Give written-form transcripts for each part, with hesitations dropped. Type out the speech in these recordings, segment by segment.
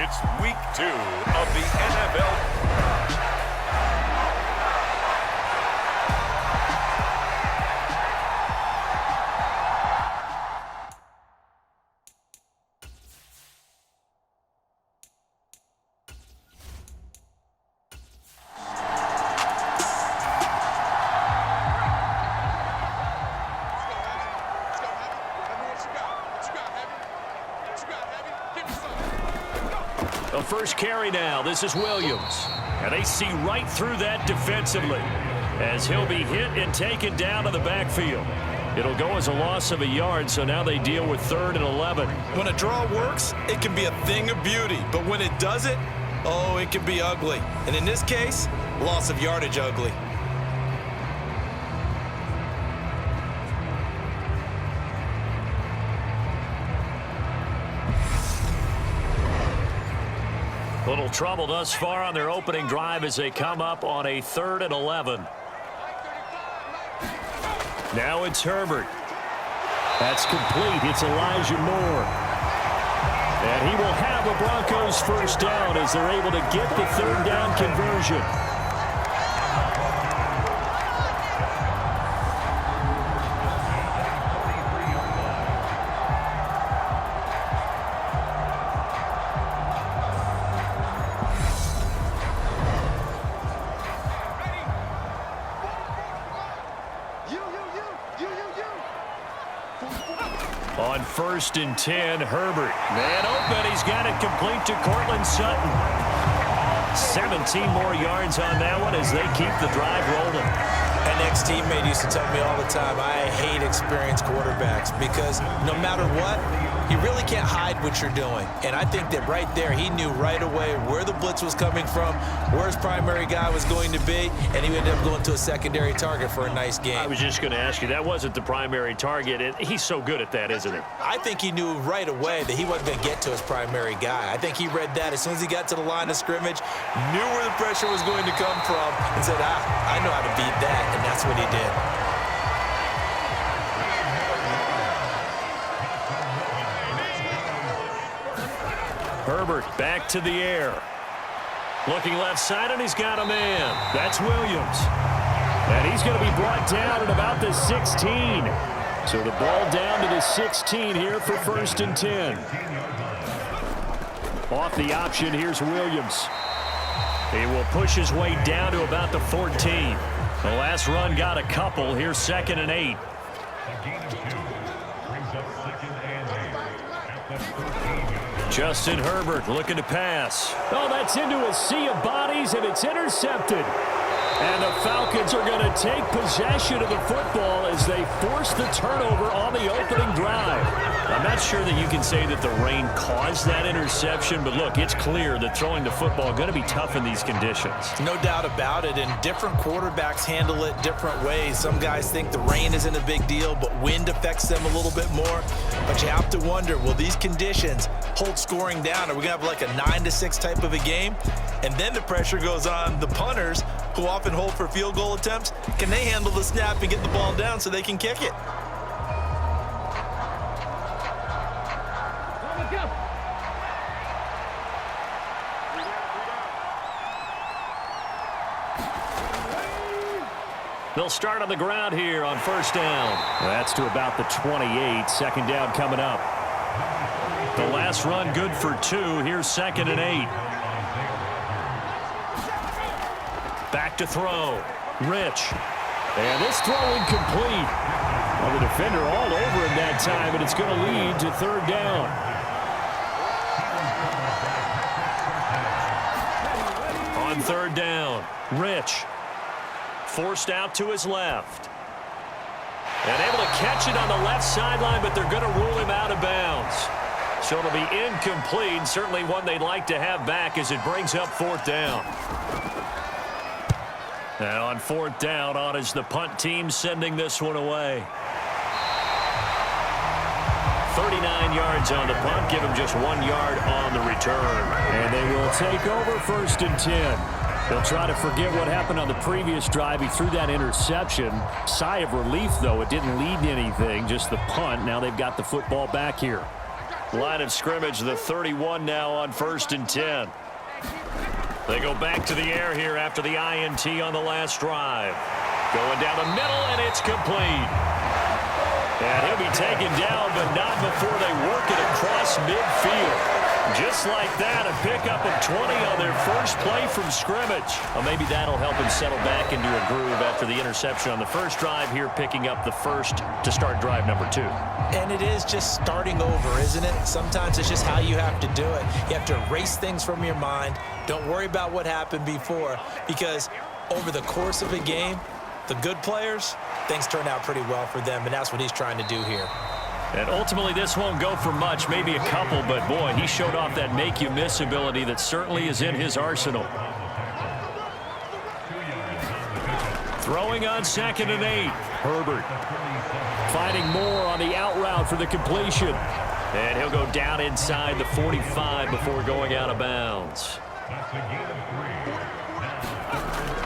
It's week 2 of the NFL. The first carry now. This is Williams. And they see right through that defensively as he'll be hit and taken down to the backfield. It'll go as a loss of a yard, so now they deal with 3rd and 11. When a draw works, it can be a thing of beauty. But when it doesn't, oh, it can be ugly. And in this case, loss of yardage ugly. Little trouble thus far on their opening drive as they come up on a 3rd and 11. Now it's Herbert. That's complete. It's Elijah Moore. And he will have a Broncos first down as they're able to get the 3rd down conversion. On 1st and 10, Herbert. Man open, he's got it complete to Cortland Sutton. 17 more yards on that one as they keep the drive rolling. An ex-teammate used to tell me all the time, I hate experienced quarterbacks because no matter what, you really can't hide what you're doing. And I think that right there, he knew right away where the blitz was coming from, where his primary guy was going to be, and he ended up going to a secondary target for a nice game. I was just going to ask you, that wasn't the primary target, and he's so good at that, isn't he? I think he knew right away that he wasn't going to get to his primary guy. I think he read that as soon as he got to the line of scrimmage, knew where the pressure was going to come from, and said, I know how to beat that, and that's what he did. Herbert back to the air. Looking left side, and he's got a man. That's Williams. And he's going to be brought down at about the 16. So the ball down to the 16 here for 1st and 10. Off the option, here's Williams. He will push his way down to about the 14. The last run got a couple. Here's 2nd and 8. Justin Herbert looking to pass. Oh, that's into a sea of bodies, and it's intercepted. And the Falcons are going to take possession of the football as they force the turnover on the opening drive. I'm not sure that you can say that the rain caused that interception, but look, it's clear that throwing the football is going to be tough in these conditions. No doubt about it, and different quarterbacks handle it different ways. Some guys think the rain isn't a big deal, but wind affects them a little bit more. But you have to wonder, will these conditions hold scoring down? Are we going to have like a 9-6 type of a game? And then the pressure goes on the punters, who often hold for field goal attempts. Can they handle the snap and get the ball down so they can kick it? They'll start on the ground here on 1st down. That's to about the 28. 2nd down coming up. The last run good for 2. Here's 2nd and 8. Back to throw. Rich. And this throw incomplete. Well, the defender all over him that time, and it's going to lead to 3rd down. On 3rd down, Rich. Forced out to his left. And able to catch it on the left sideline, but they're going to rule him out of bounds. So it'll be incomplete, certainly one they'd like to have back as it brings up 4th down. And on 4th down, on is the punt team sending this one away. 39 yards on the punt, give him just 1 yard on the return. And they will take over 1st and 10. They'll try to forget what happened on the previous drive. He threw that interception. Sigh of relief, though. It didn't lead to anything, just the punt. Now they've got the football back here. Line of scrimmage, the 31 now on 1st and 10. They go back to the air here after the INT on the last drive. Going down the middle, and it's complete. And he'll be taken down, but not before they work it across midfield. Just like that, a pickup of 20 on their first play from scrimmage. Well, maybe that'll help him settle back into a groove after the interception on the first drive here, picking up the first to start drive number 2. And it is just starting over, isn't it? Sometimes it's just how you have to do it. You have to erase things from your mind. Don't worry about what happened before, because over the course of a game, the good players, things turn out pretty well for them, and that's what he's trying to do here. And ultimately, this won't go for much, maybe a couple, but boy, he showed off that make-you-miss ability that certainly is in his arsenal. Throwing on 2nd and 8. Herbert finding more on the out route for the completion. And he'll go down inside the 45 before going out of bounds.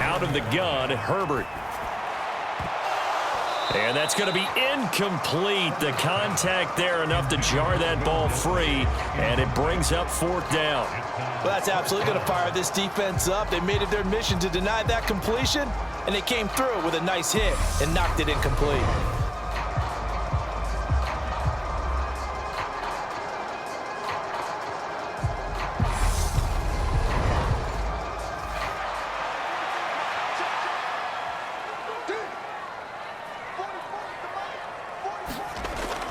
Out of the gun, Herbert. And that's going to be incomplete. The contact there enough to jar that ball free, and it brings up 4th down. Well, that's absolutely going to fire this defense up. They made it their mission to deny that completion, and they came through with a nice hit and knocked it incomplete.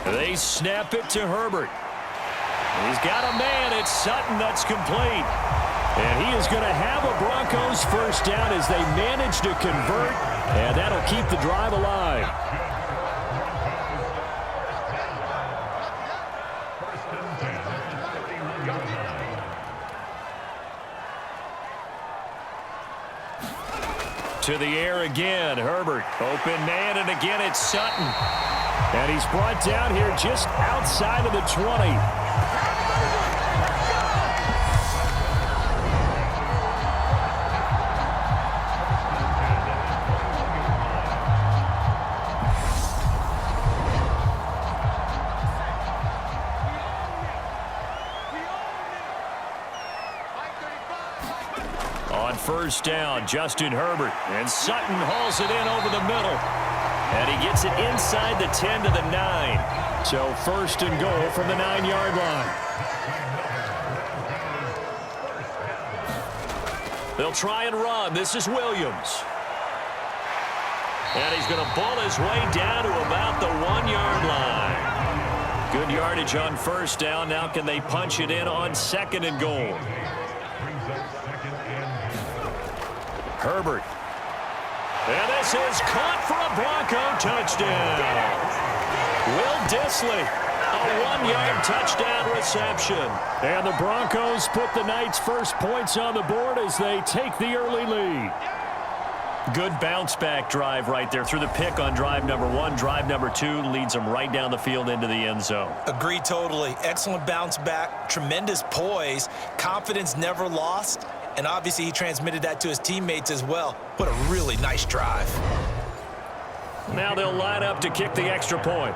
They snap it to Herbert. He's got a man. It's Sutton that's complete. And he is going to have a Broncos first down as they manage to convert. And that'll keep the drive alive. To the air again. Herbert. Open man, and again it's Sutton. And he's brought down here just outside of the 20. On 1st down, Justin Herbert. And Sutton hauls it in over the middle. And he gets it inside the 10 to the 9. So 1st and goal from the 9-yard line. They'll try and run. This is Williams. And he's going to ball his way down to about the 1-yard line. Good yardage on 1st down. Now can they punch it in on 2nd and goal? Herbert. And this is caught for a Bronco touchdown. Will Dissly, a 1-yard touchdown reception. And the Broncos put the night's first points on the board as they take the early lead. Good bounce-back drive right there through the pick on drive number 1. Drive number 2 leads them right down the field into the end zone. Agree totally. Excellent bounce back, tremendous poise, confidence never lost. And obviously he transmitted that to his teammates as well. What a really nice drive. Now they'll line up to kick the extra point.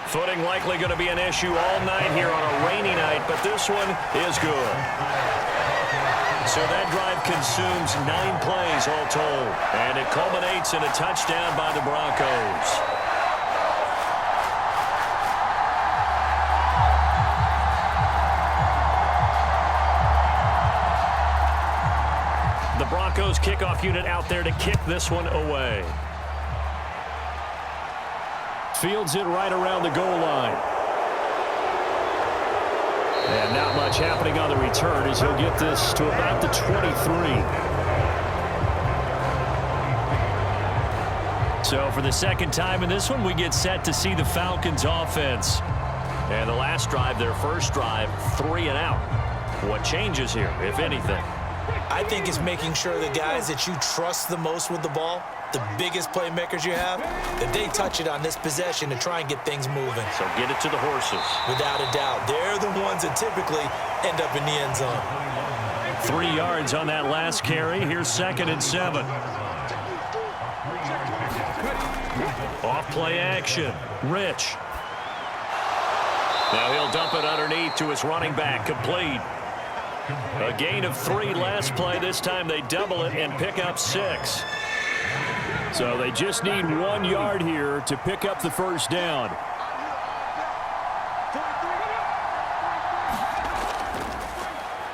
Footing likely going to be an issue all night here on a rainy night, but this one is good. So that drive consumes 9 plays all told, and it culminates in a touchdown by the Broncos. The Broncos kickoff unit out there to kick this one away. Fields it right around the goal line. And not much happening on the return as he'll get this to about the 23. So for the second time in this one, we get set to see the Falcons offense. And the last drive, their first drive, 3 and out. What changes here, if anything? I think it's making sure the guys that you trust the most with the ball, the biggest playmakers you have, that they touch it on this possession to try and get things moving. So get it to the horses. Without a doubt. They're the ones that typically end up in the end zone. 3 yards on that last carry. Here's 2nd and 7. Off play action. Rich. Now he'll dump it underneath to his running back. Complete. A gain of 3 last play. This time they double it and pick up 6. So they just need 1 yard here to pick up the first down.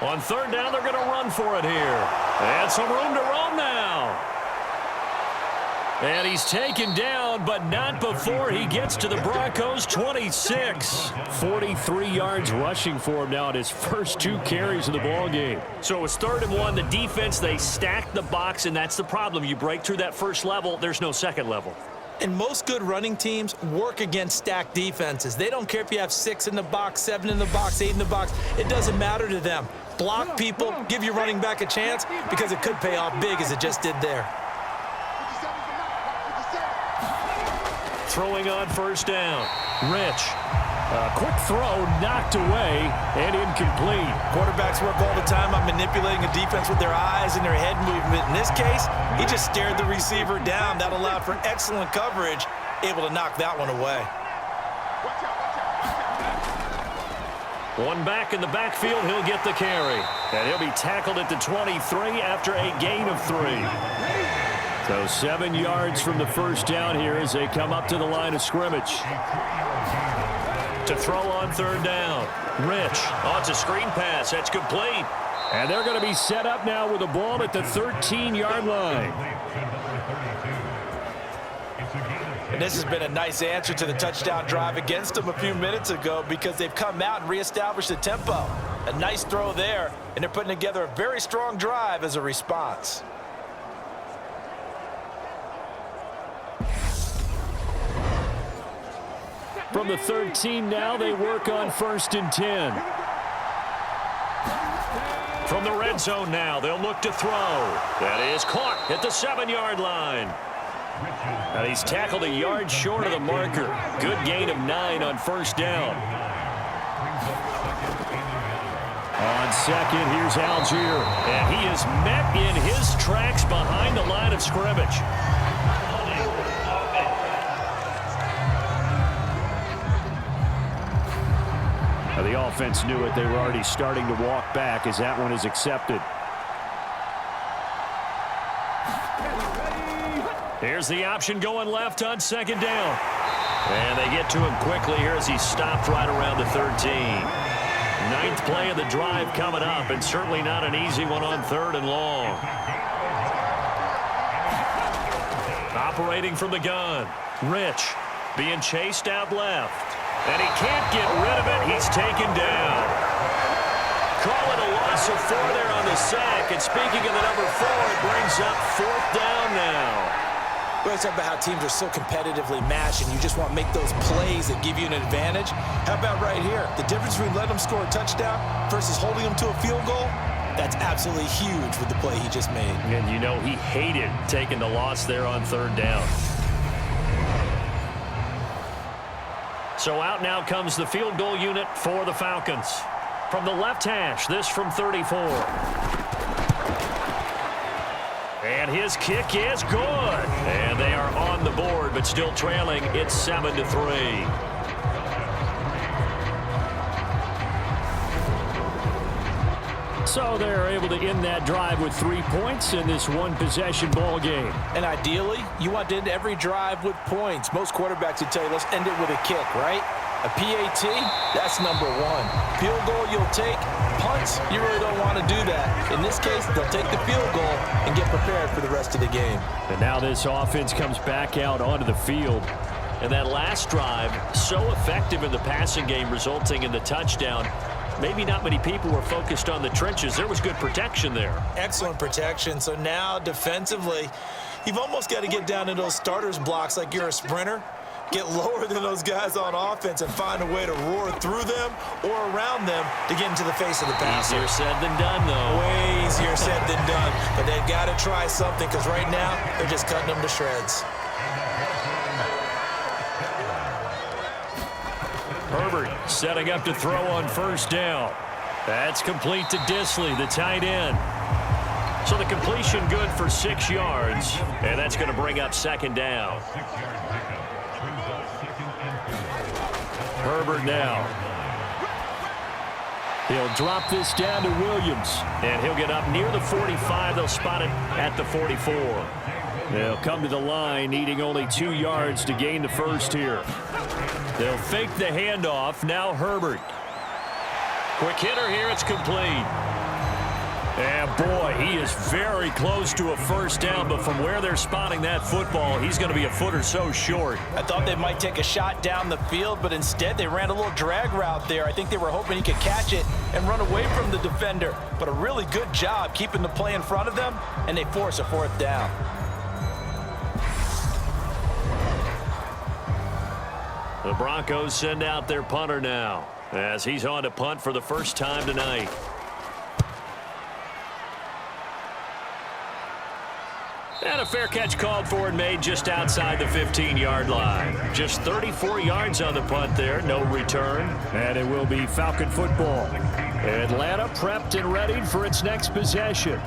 On third down, they're going to run for it here. And some room to roam now. And he's taken down, but not before he gets to the Broncos' 26. 43 yards rushing for him now at his first 2 carries of the ballgame. So it's 3rd and 1. The defense, they stack the box, and that's the problem. You break through that first level, there's no second level. And most good running teams work against stacked defenses. They don't care if you have 6 in the box, 7 in the box, 8 in the box. It doesn't matter to them. Block people, give your running back a chance, because it could pay off big as it just did there. Throwing on first down. Rich. A quick throw knocked away and incomplete. Quarterbacks work all the time on manipulating a defense with their eyes and their head movement. In this case, he just stared the receiver down. That allowed for excellent coverage, able to knock that one away. One back in the backfield, he'll get the carry. And he'll be tackled at the 23 after a gain of 3. So 7 yards from the first down here as they come up to the line of scrimmage. To throw on third down. Rich. Oh, it's a screen pass. That's complete. And they're going to be set up now with the ball at the 13-yard line. And this has been a nice answer to the touchdown drive against them a few minutes ago, because they've come out and reestablished the tempo. A nice throw there, and they're putting together a very strong drive as a response. From the 13 now, they work on 1st and 10. From the red zone now, they'll look to throw. That is caught at the 7-yard line. And he's tackled a yard short of the marker. Good gain of 9 on first down. On second, here's Algier. And he is met in his tracks behind the line of scrimmage. The offense knew it. They were already starting to walk back as that one is accepted. Here's the option going left on second down. And they get to him quickly here as he stopped right around the 13. 9th play of the drive coming up, and certainly not an easy one on 3rd and long. Operating from the gun. Rich being chased out left. And he can't get rid of it. He's taken down. Call it a loss of 4 there on the sack. And speaking of the number 4, it brings up 4th down now. We always talk about how teams are so competitively matched, and you just want to make those plays that give you an advantage. How about right here? The difference between letting them score a touchdown versus holding them to a field goal, that's absolutely huge with the play he just made. And you know he hated taking the loss there on 3rd down. So out now comes the field goal unit for the Falcons. From the left hash, this from 34. And his kick is good. And they are on the board, but still trailing. It's 7-3. So they're able to end that drive with 3 points in this one-possession ball game. And ideally, you want to end every drive with points. Most quarterbacks would tell you, let's end it with a kick, right? A PAT, that's number 1. Field goal, you'll take. Punts, you really don't want to do that. In this case, they'll take the field goal and get prepared for the rest of the game. And now this offense comes back out onto the field. And that last drive, so effective in the passing game, resulting in the touchdown. Maybe not many people were focused on the trenches. There was good protection there. Excellent protection. So now defensively, you've almost got to get down to those starters blocks like you're a sprinter. Get lower than those guys on offense and find a way to roar through them or around them to get into the face of the passer. Easier said than done, though. Way easier said than done. But they've got to try something, because right now they're just cutting them to shreds. Herbert setting up to throw on first down. That's complete to Disley, the tight end. So the completion good for 6 yards, and that's going to bring up second down. Herbert now. He'll drop this down to Williams, and he'll get up near the 45. They'll spot it at the 44. They'll come to the line, needing only 2 yards to gain the first here. They'll fake the handoff. Now Herbert. Quick hitter here. It's complete. And boy, he is very close to a first down, but from where they're spotting that football, he's going to be a foot or so short. I thought they might take a shot down the field, but instead they ran a little drag route there. I think they were hoping he could catch it and run away from the defender, but a really good job keeping the play in front of them, and they force a 4th down. The Broncos send out their punter now, as he's on to punt for the first time tonight. And a fair catch called for and made just outside the 15-yard line. Just 34 yards on the punt there, no return. And it will be Falcon football. Atlanta prepped and readied for its next possession.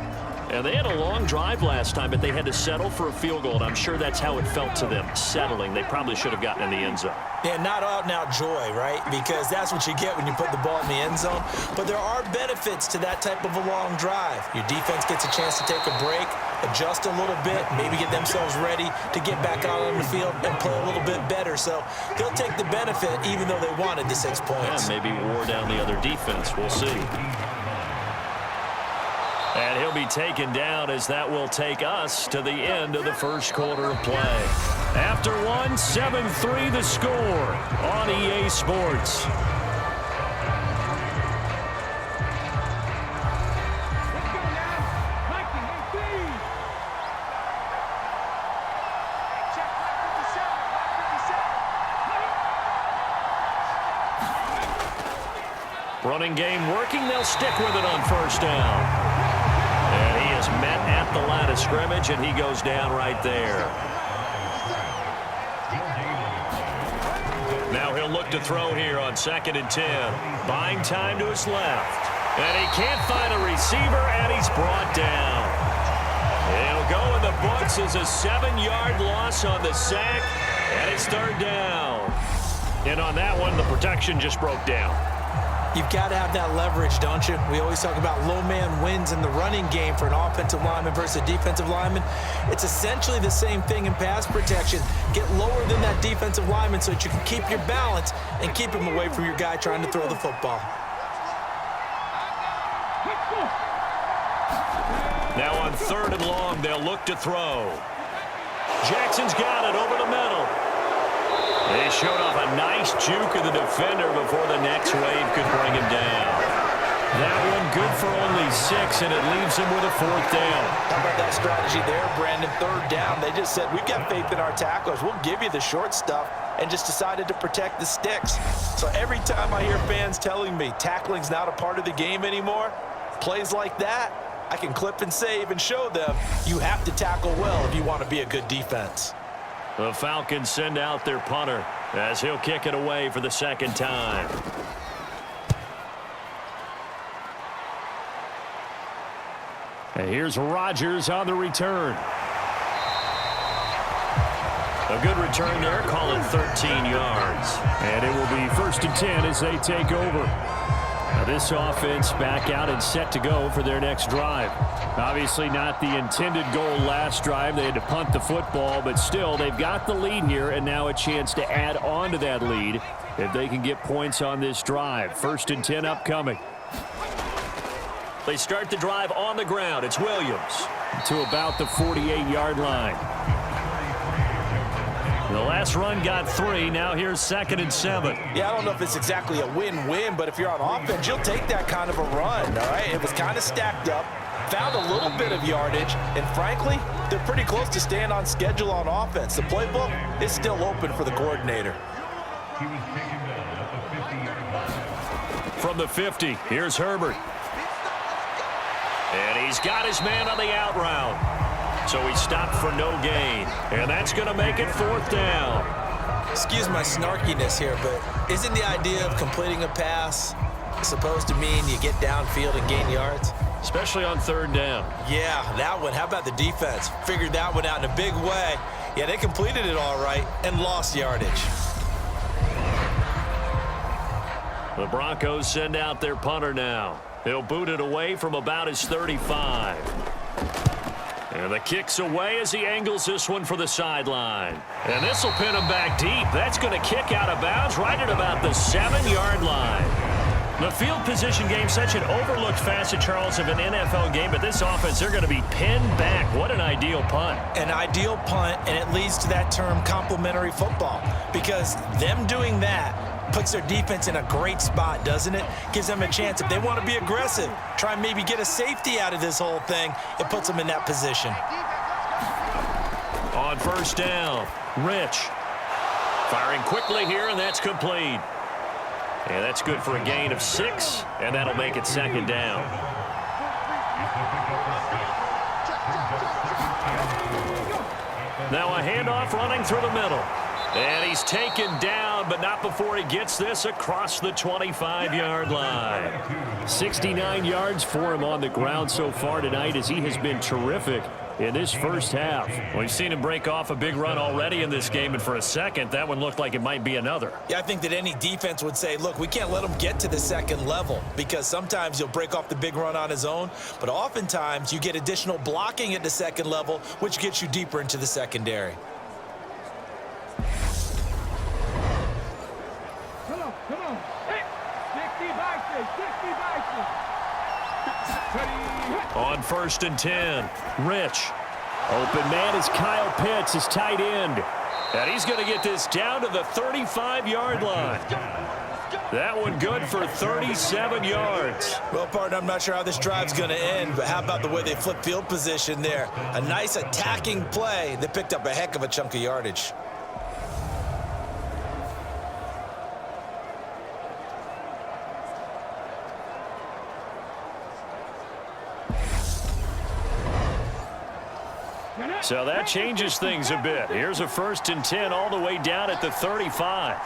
And they had a long drive last time, but they had to settle for a field goal, and I'm sure that's how it felt to them, settling. They probably should have gotten in the end zone. Yeah, not out-and-out joy, right? Because that's what you get when you put the ball in the end zone. But there are benefits to that type of a long drive. Your defense gets a chance to take a break, adjust a little bit, maybe get themselves ready to get back out on the field and play a little bit better. So they'll take the benefit even though they wanted the 6 points. Yeah, maybe wore down the other defense. We'll see. And he'll be taken down as that will take us to the end of the first quarter of play. After one, 7-3 the score on EA Sports. Running game working. They'll stick with it on first down. And he is met at the line of scrimmage, and he goes down right there. Now he'll look to throw here on 2nd and 10. Buying time to his left. And he can't find a receiver, and he's brought down. He'll go in the books as a 7-yard loss on the sack, and it's 3rd down. And on that one, the protection just broke down. You've got to have that leverage, don't you? We always talk about low man wins in the running game for an offensive lineman versus a defensive lineman. It's essentially the same thing in pass protection. Get lower than that defensive lineman so that you can keep your balance and keep him away from your guy trying to throw the football. Now on 3rd and long, they'll look to throw. Jackson's got it over the middle. They showed off a nice juke of the defender before the next wave could bring him down. That one good for only 6, and it leaves him with a 4th down. How about that strategy there, Brandon? 3rd down. They just said, we've got faith in our tacklers. We'll give you the short stuff, and just decided to protect the sticks. So every time I hear fans telling me tackling's not a part of the game anymore, plays like that, I can clip and save and show them you have to tackle well if you want to be a good defense. The Falcons send out their punter as he'll kick it away for the 2nd time. And here's Rodgers on the return. A good return there, call it 13 yards. And it will be 1st and 10 as they take over. Now this offense back out and set to go for their next drive. Obviously not the intended goal last drive. They had to punt the football, but still they've got the lead here and now a chance to add on to that lead if they can get points on this drive. 1st and 10 upcoming. They start the drive on the ground. It's Williams to about the 48-yard line. The last run got 3. Now here's 2nd and 7. Yeah, I don't know if it's exactly a win-win, but if you're on offense, you'll take that kind of a run, all right? It was kind of stacked up, found a little bit of yardage, and frankly, they're pretty close to staying on schedule on offense. The playbook is still open for the coordinator. From the 50, here's Herbert. And he's got his man on the out route. So he stopped for no gain. And that's going to make it 4th down. Excuse my snarkiness here, but isn't the idea of completing a pass supposed to mean you get downfield and gain yards? Especially on 3rd down. Yeah, that one. How about the defense? Figured that one out in a big way. Yeah, they completed it all right and lost yardage. The Broncos send out their punter now. He'll boot it away from about his 35. And the kick's away as he angles this one for the sideline. And this will pin him back deep. That's going to kick out of bounds right at about the 7-yard line. The field position game, such an overlooked facet, Charles, of an NFL game. But this offense, they're going to be pinned back. What an ideal punt. An ideal punt, and it leads to that term complementary football. Because them doing that puts their defense in a great spot, doesn't it? Gives them a chance. If they want to be aggressive, try and maybe get a safety out of this whole thing, it puts them in that position. On first down, Rich. Firing quickly here, and that's complete. And that's good for a gain of 6, and that'll make it second down. Now a handoff running through the middle. And he's taken down, but not before he gets this across the 25-yard line. 69 yards for him on the ground so far tonight, as he has been terrific in this first half. We've seen him break off a big run already in this game, and for a second, that one looked like it might be another. Yeah, I think that any defense would say, look, we can't let him get to the second level, because sometimes he'll break off the big run on his own, but oftentimes you get additional blocking at the second level, which gets you deeper into the secondary. Come on. Hey, 60 On first and 10, Rich. Open man is Kyle Pitts, his tight end. And he's going to get this down to the 35-yard line. That one good for 37 yards. Well, partner, I'm not sure how this drive's going to end, but how about the way they flip field position there? A nice attacking play that picked up a heck of a chunk of yardage. So that changes things a bit. Here's a first and 10 all the way down at the 35.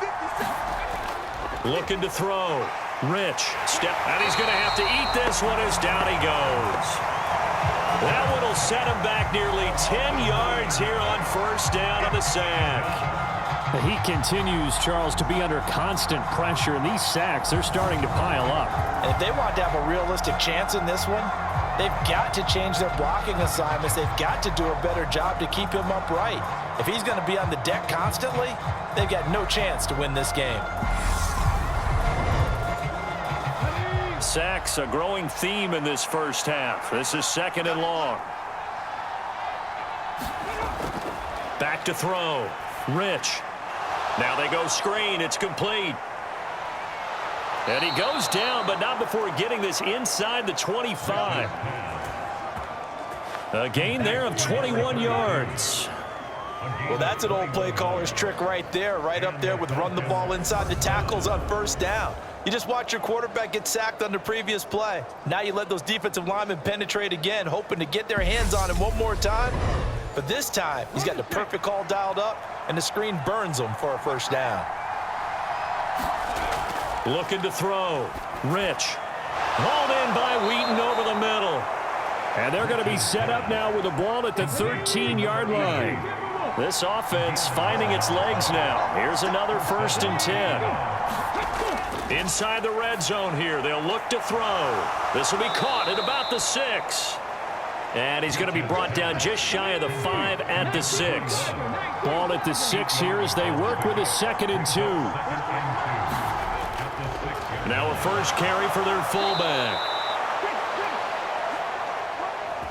Looking to throw. Rich. Step. And he's going to have to eat this one as down he goes. That one will set him back nearly 10 yards here on first down on the sack. He continues, Charles, to be under constant pressure, and these sacks, they're starting to pile up. And if they want to have a realistic chance in this one, they've got to change their blocking assignments. They've got to do a better job to keep him upright. If he's going to be on the deck constantly, they've got no chance to win this game. Sacks, a growing theme in this first half. This is second and long. Back to throw. Rich. Now they go screen. It's complete. And he goes down, but not before getting this inside the 25. A gain there of 21 yards. Well, that's an old play caller's trick right there, right up there with run the ball inside the tackles on first down. You just watch your quarterback get sacked on the previous play. Now you let those defensive linemen penetrate again, hoping to get their hands on him one more time. But this time, he's got the perfect call dialed up, and the screen burns him for a first down. Looking to throw. Rich. Hauled in by Wheaton over the middle. And they're going to be set up now with a ball at the 13-yard line. This offense finding its legs now. Here's another first and 10. Inside the red zone here. They'll look to throw. This will be caught at about the 6. And he's going to be brought down just shy of the 5 at the 6. Ball at the 6 here as they work with a second and 2. Now a first carry for their fullback.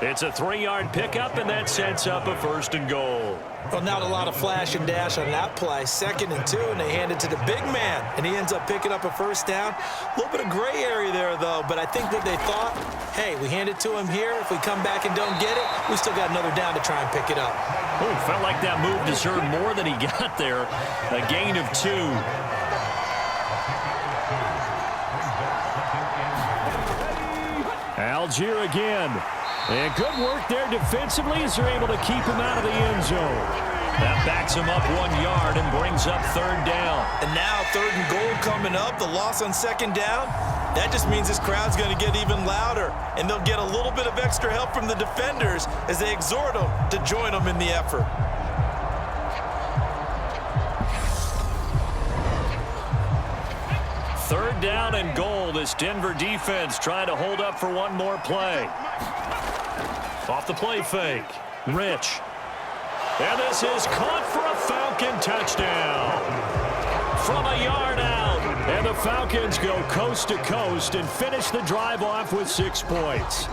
It's a 3-yard pickup, and that sets up a first and goal. Well, not a lot of flash and dash on that play. Second and 2, and they hand it to the big man, and he ends up picking up a first down. A little bit of gray area there, though, but I think that they thought, hey, we hand it to him here. If we come back and don't get it, we still got another down to try and pick it up. Oh, felt like that move deserved more than he got there. A gain of 2. Algier again. And good work there defensively as they're able to keep him out of the end zone. That backs him up 1 yard and brings up third down. And now third and goal coming up. The loss on second down. That just means this crowd's going to get even louder. And they'll get a little bit of extra help from the defenders as they exhort them to join them in the effort. 3rd down and goal. This Denver defense trying to hold up for one more play. Off the play fake. Rich. And this is caught for a Falcon touchdown. From a yard out. And the Falcons go coast to coast and finish the drive off with 6 points.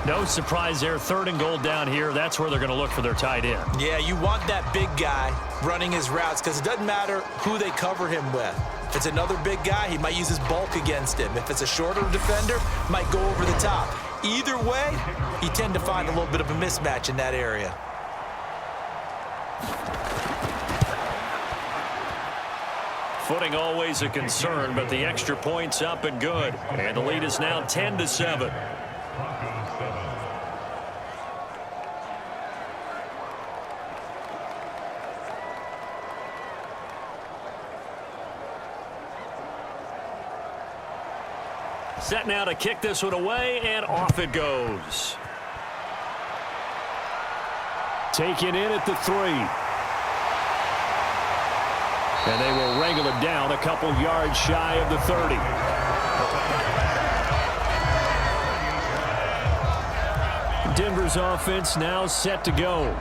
No surprise there. 3rd and goal down here. That's where they're going to look for their tight end. Yeah, you want that big guy running his routes because it doesn't matter who they cover him with. If it's another big guy, he might use his bulk against him. If it's a shorter defender, might go over the top. Either way, you tend to find a little bit of a mismatch in that area. Footing always a concern, but the extra point's up and good. And the lead is now 10-7. Set now to kick this one away, and off it goes. Taken in at the 3. And they will wrangle it down a couple yards shy of the 30. Denver's offense now set to go.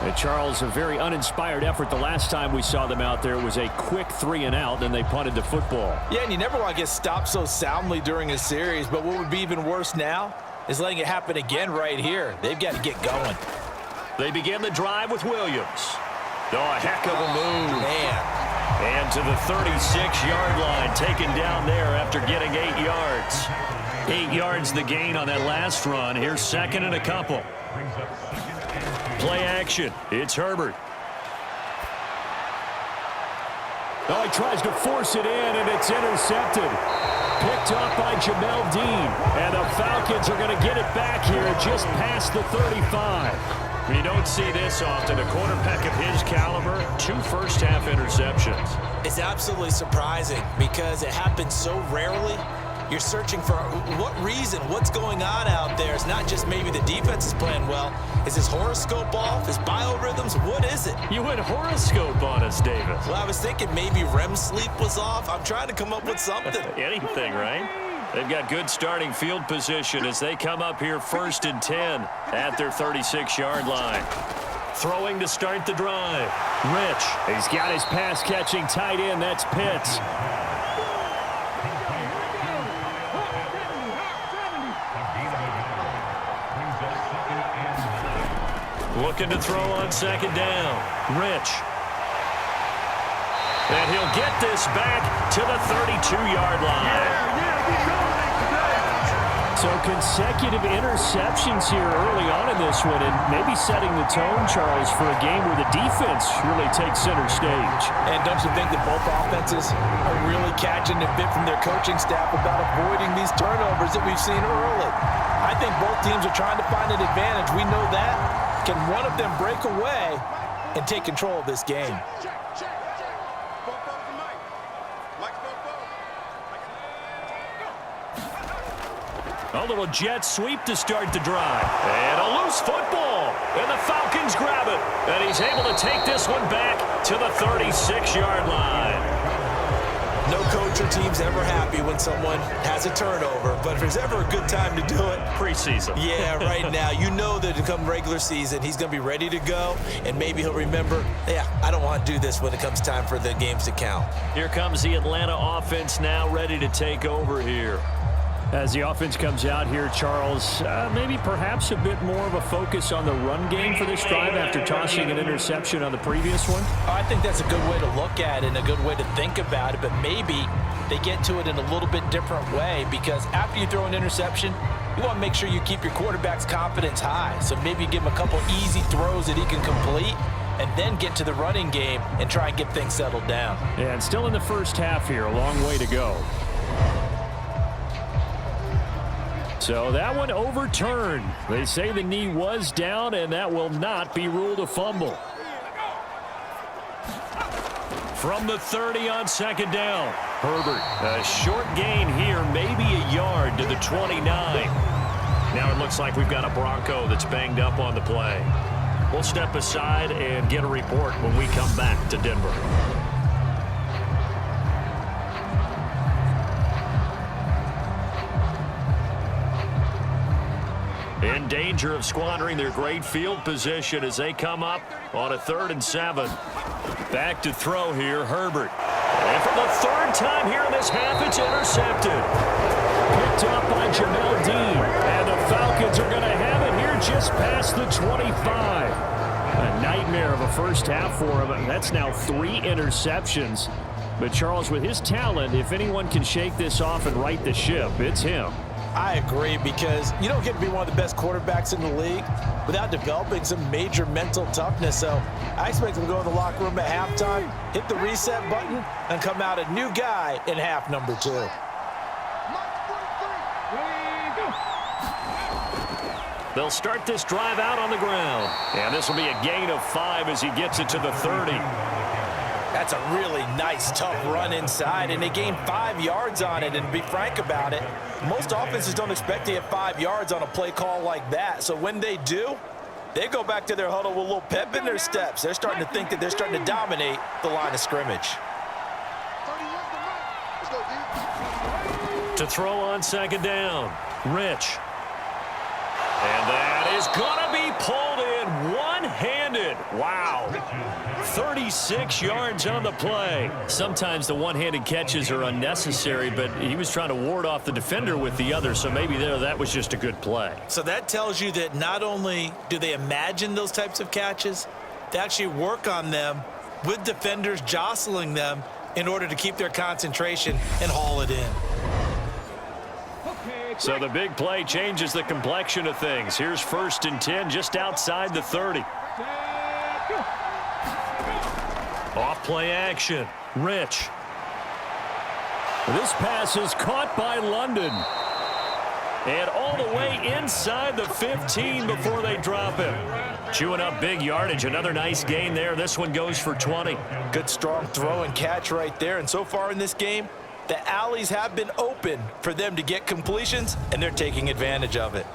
And Charles, a very uninspired effort the last time we saw them out there. It was a quick 3 and out, and they punted the football. Yeah, and you never want to get stopped so soundly during a series, but what would be even worse now is letting it happen again right here. They've got to get going. They begin the drive with Williams. Oh, a heck of a move. Man. And to the 36-yard line, taken down there after getting 8 yards. 8 yards the gain on that last run. Here's 2nd and a couple. Play action. It's Herbert. Oh, he tries to force it in, and it's intercepted. Picked up by Jamel Dean. And the Falcons are going to get it back here just past the 35. You don't see this often. A quarterback of his caliber, 2 first-half interceptions. It's absolutely surprising because it happens so rarely. You're searching for what reason, what's going on out there. It's not just maybe the defense is playing well. Is his horoscope off? His biorhythms? What is it? You went horoscope on us, David. Well, I was thinking maybe REM sleep was off. I'm trying to come up with something. Anything, right? They've got good starting field position as they come up here 1st and 10 at their 36-yard line. Throwing to start the drive. Rich. He's got his pass-catching tight end. That's Pitts. Looking to throw on 2nd down. Rich. And he'll get this back to the 32-yard line. So consecutive interceptions here early on in this one, and maybe setting the tone, Charles, for a game where the defense really takes center stage. And don't you think that both offenses are really catching a bit from their coaching staff about avoiding these turnovers that we've seen early? I think both teams are trying to find an advantage. We know that. Can one of them break away and take control of this game? A little jet sweep to start the drive. And a loose football. And the Falcons grab it. And he's able to take this one back to the 36-yard line. No coach or team's ever happy when someone has a turnover, but if there's ever a good time to do it, preseason. Yeah, right now. You know that to come regular season, he's going to be ready to go, and maybe he'll remember, yeah, I don't want to do this when it comes time for the games to count. Here comes the Atlanta offense now ready to take over here. As the offense comes out here, Charles, maybe perhaps a bit more of a focus on the run game for this drive after tossing an interception on the previous one? I think that's a good way to look at it and a good way to think about it, but maybe they get to it in a little bit different way because after you throw an interception, you want to make sure you keep your quarterback's confidence high. So maybe give him a couple easy throws that he can complete and then get to the running game and try and get things settled down. Yeah, and still in the first half here, a long way to go. So that one overturned. They say the knee was down, and that will not be ruled a fumble. From the 30 on 2nd down. Herbert, a short gain here, maybe a yard to the 29. Now it looks like we've got a Bronco that's banged up on the play. We'll step aside and get a report when we come back to Denver. danger of squandering their great field position as they come up on a 3rd and 7. Back to throw here, Herbert. And for the 3rd time here in this half, it's intercepted. Picked up by Jamel Dean. And the Falcons are going to have it here just past the 25. A nightmare of a first half for him. That's now 3 interceptions. But Charles, with his talent, if anyone can shake this off and right the ship, it's him. I agree, because you don't get to be one of the best quarterbacks in the league without developing some major mental toughness. So I expect him to go in the locker room at halftime, hit the reset button, and come out a new guy in half number 2. They'll start this drive out on the ground. And this will be a gain of 5 as he gets it to the 30. That's a really nice, tough run inside, and they gained 5 yards on it. And to be frank about it, most offenses don't expect to get 5 yards on a play call like that. So when they do, they go back to their huddle with a little pep in their steps. They're starting to think that they're starting to dominate the line of scrimmage. To throw on 2nd down, Rich. And that is going to be pulled in one-handed. Wow. 36 yards on the play. Sometimes the one-handed catches are unnecessary, but he was trying to ward off the defender with the other, so maybe that was just a good play. So that tells you that not only do they imagine those types of catches, they actually work on them with defenders jostling them in order to keep their concentration and haul it in. So the big play changes the complexion of things. Here's 1st and 10 just outside the 30. Off play action. Rich. This pass is caught by London. And all the way inside the 15 before they drop him. Chewing up big yardage. Another nice gain there. This one goes for 20. Good strong throw and catch right there. And so far in this game, the alleys have been open for them to get completions, and they're taking advantage of it.